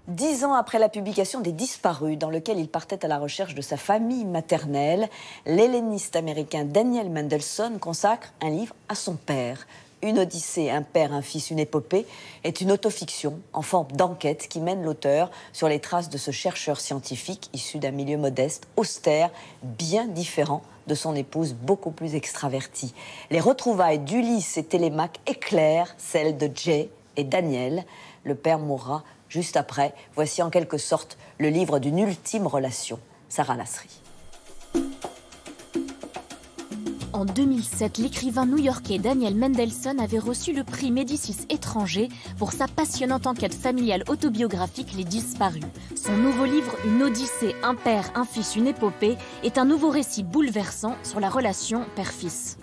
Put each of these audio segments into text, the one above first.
10 ans après la publication des Disparus, dans lequel il partait à la recherche de sa famille maternelle, l'helléniste américain Daniel Mendelsohn consacre un livre à son père. Une Odyssée, un père, un fils, une épopée est une autofiction en forme d'enquête qui mène l'auteur sur les traces de ce chercheur scientifique issu d'un milieu modeste, austère, bien différent de son épouse beaucoup plus extravertie. Les retrouvailles d'Ulysse et Télémaque éclairent celles de Jay et Daniel. Le père mourra juste après. Voici en quelque sorte le livre d'une ultime relation. Sarah Lasry. En 2007, l'écrivain new-yorkais Daniel Mendelsohn avait reçu le prix Médicis étranger pour sa passionnante enquête familiale autobiographique Les Disparus. Son nouveau livre, Une Odyssée, un père, un fils, une épopée, est un nouveau récit bouleversant sur la relation père-fils.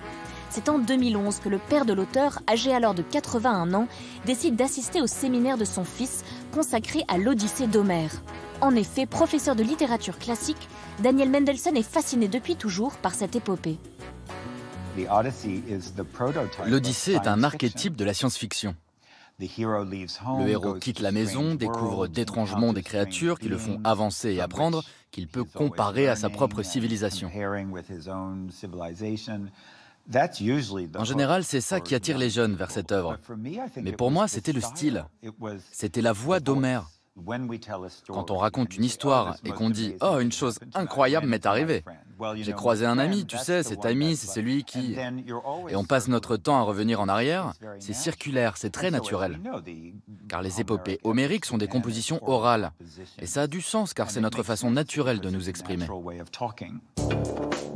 C'est en 2011 que le père de l'auteur, âgé alors de 81 ans, décide d'assister au séminaire de son fils consacré à l'Odyssée d'Homère. En effet, professeur de littérature classique, Daniel Mendelsohn est fasciné depuis toujours par cette épopée. L'Odyssée est un archétype de la science-fiction. Le héros quitte la maison, découvre d'étranges mondes et créatures qui le font avancer et apprendre qu'il peut comparer à sa propre civilisation. En général, c'est ça qui attire les jeunes vers cette œuvre. Mais pour moi, c'était le style. C'était la voix d'Homère. Quand on raconte une histoire et qu'on dit « Oh, une chose incroyable m'est arrivée. J'ai croisé un ami, tu sais, cet ami, c'est celui qui... » Et on passe notre temps à revenir en arrière, c'est circulaire, c'est très naturel. Car les épopées homériques sont des compositions orales. Et ça a du sens car c'est notre façon naturelle de nous exprimer.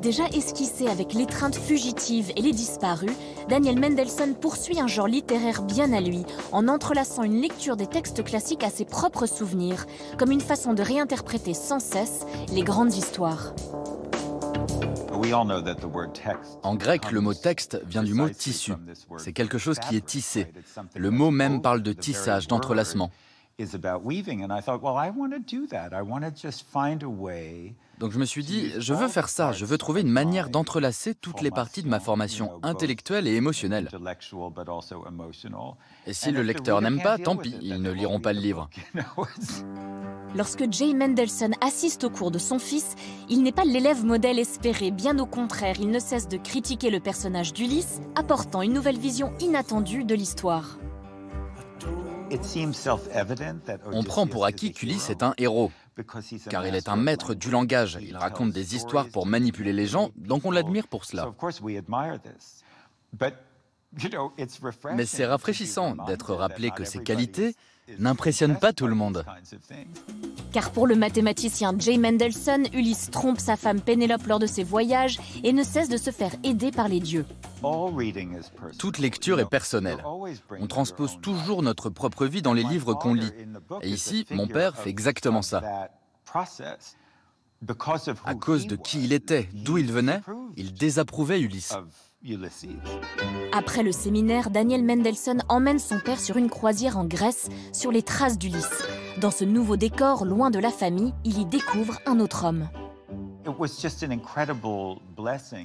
Déjà esquissé avec L'étreinte fugitive et Les Disparus, Daniel Mendelsohn poursuit un genre littéraire bien à lui, en entrelaçant une lecture des textes classiques à ses propres souvenirs, comme une façon de réinterpréter sans cesse les grandes histoires. En grec, le mot texte vient du mot tissu. C'est quelque chose qui est tissé. Le mot même parle de tissage, d'entrelacement. Donc je me suis dit, je veux faire ça, je veux trouver une manière d'entrelacer toutes les parties de ma formation intellectuelle et émotionnelle. Et si le lecteur n'aime pas, tant pis, ils ne liront pas le livre. Lorsque Jay Mendelsohn assiste au cours de son fils, il n'est pas l'élève modèle espéré, bien au contraire, il ne cesse de critiquer le personnage d'Ulysse, apportant une nouvelle vision inattendue de l'histoire. On prend pour acquis qu'Ulysse est un héros, car il est un maître du langage. Il raconte des histoires pour manipuler les gens, donc on l'admire pour cela. Mais c'est rafraîchissant d'être rappelé que ces qualités n'impressionnent pas tout le monde. Car pour le mathématicien Jay Mendelsohn, Ulysse trompe sa femme Pénélope lors de ses voyages et ne cesse de se faire aider par les dieux. Toute lecture est personnelle. On transpose toujours notre propre vie dans les livres qu'on lit. Et ici, mon père fait exactement ça. À cause de qui il était, d'où il venait, il désapprouvait Ulysse. Après le séminaire, Daniel Mendelsohn emmène son père sur une croisière en Grèce, sur les traces d'Ulysse. Dans ce nouveau décor, loin de la famille, il y découvre un autre homme.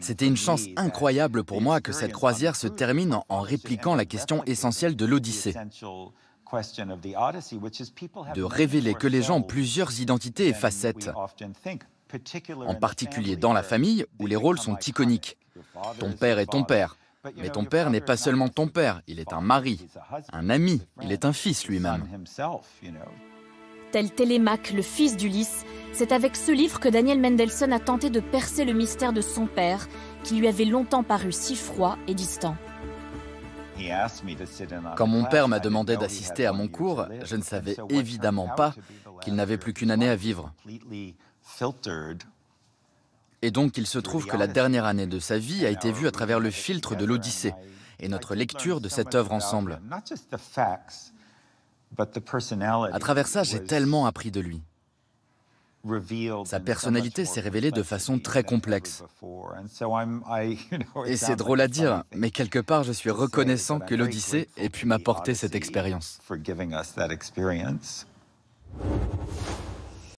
C'était une chance incroyable pour moi que cette croisière se termine en répliquant la question essentielle de l'Odyssée. De révéler que les gens ont plusieurs identités et facettes, en particulier dans la famille où les rôles sont iconiques. Ton père est ton père, mais ton père n'est pas seulement ton père, il est un mari, un ami, il est un fils lui-même. Tel Télémaque, le fils d'Ulysse, c'est avec ce livre que Daniel Mendelsohn a tenté de percer le mystère de son père, qui lui avait longtemps paru si froid et distant. Quand mon père m'a demandé d'assister à mon cours, je ne savais évidemment pas qu'il n'avait plus qu'une année à vivre. Et donc il se trouve que la dernière année de sa vie a été vue à travers le filtre de l'Odyssée et notre lecture de cette œuvre ensemble. À travers ça, j'ai tellement appris de lui. Sa personnalité s'est révélée de façon très complexe. Et c'est drôle à dire, mais quelque part je suis reconnaissant que l'Odyssée ait pu m'apporter cette expérience.